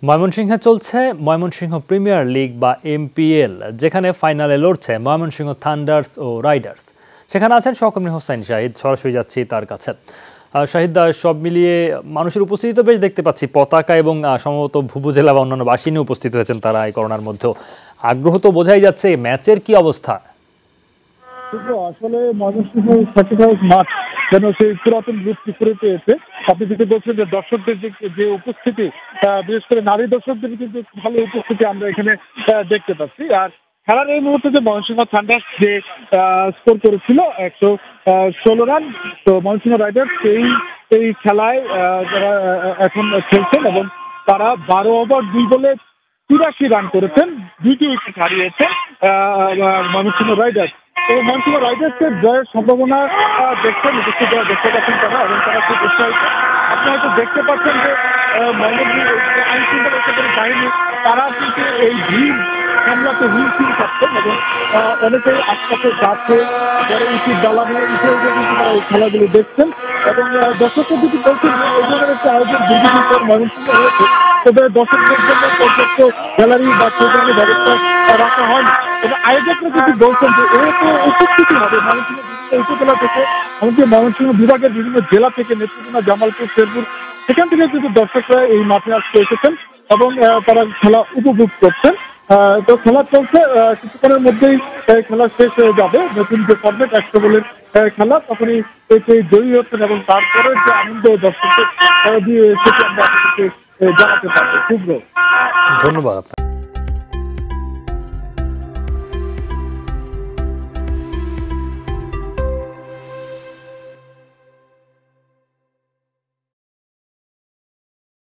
ময়মনসিংহে চলছে Mymensingh premier league বা এমপিএল, যেখানে ফাইনালে লড়ছে ময়মনসিংহ থান্ডার্স ও রাইডার্স। সেখানে আছেন সহকর্মী হোসেন শাহিদ, সরাসরি যাচ্ছি তার কাছে। শাহিদ, সব মিলিয়ে মানুষের উপস্থিতি তো বেশ দেখতে পাচ্ছি, পতাকা এবং সম্ভবত ভুবুজেলা বা অন্যান্য বাসিনী উপস্থিত হয়েছেন তারা এই করোনার মধ্যেও। আগ্রহ তো বোঝাই যাচ্ছে। ম্যাচের কি অবস্থা? আসলে ময়মনসিংহ মাঠ যেন সেই পুরাতন রূপটি ফিরে পেয়েছে। আপনি যেটা বলছেন যে দর্শকদের যে উপস্থিতি, বিশেষ করে নারী দর্শকদের কিন্তু ভালো উপস্থিতি আমরা এখানে দেখতে পাচ্ছি। আর খেলার এই মুহূর্তে যে ময়মনসিংহ থান্ডার্স যে স্কোর করেছিল 116 রান, তো ময়মনসিংহ রাইডার্স এই খেলায় যারা এখন খেলছেন এবং তারা 12 ওভার 2 বলে 83 রান করেছেন, 2টি উইকেট হারিয়েছেন ময়মনসিংহ রাইডার্স। তো ময়মনসিংহ রাইডার্সের জয়ের সম্ভাবনা দেখছেন যারা দেখতে পাচ্ছেন তারা, এবং তারা খুব উৎসাহিত। আপনি হয়তো দেখতে পাচ্ছেন যে ময়মনসিংহ আইন শৃঙ্খলা বাহিনী তারা কিন্তু এই ভিড় সামলাতে হিমশিম খাচ্ছেন এবং অনেকেই আশপাশে যাচ্ছে, বড় উচিত ডালা নিয়ে উঠে কিন্তু তারা এই খেলাগুলো দেখছেন। এবং দর্শকদের যদি বলছেন যে এই ধরনের একটা আয়োজন দীর্ঘদিন পর ময়মনসিংহ হয়েছে, তবে দর্শকদের জন্য পর্যাপ্ত গ্যালারি বা প্রোগ্রামের ব্যবস্থা রাখা হয়নি। তবে আয়োজকরা যদি বলছেন যে এরকম উপস্থিতি হবে ময়মনসিংহ বিভিন্ন উপজেলা থেকে, এমনকি ময়মনসিংহ বিভাগের বিভিন্ন জেলা থেকে, নেত্রকোনা, জামালপুর, শেরপুর, সেখান থেকে কিন্তু দর্শকরা এই মাঠে আসতে এসেছেন এবং তারা খেলা উপভোগ করছেন। তো খেলা চলছে, কিছুক্ষণের মধ্যেই খেলা শেষ হয়ে যাবে। নতুন যে ফরম্যাট 100 বলের খেলা, তখনই জয়ী হচ্ছেন এবং তারপরে যে আনন্দ দর্শকদের দিয়ে সেটি আমরা আপনাদেরকে জানাতে পারবো। শুভ্র, ধন্যবাদ।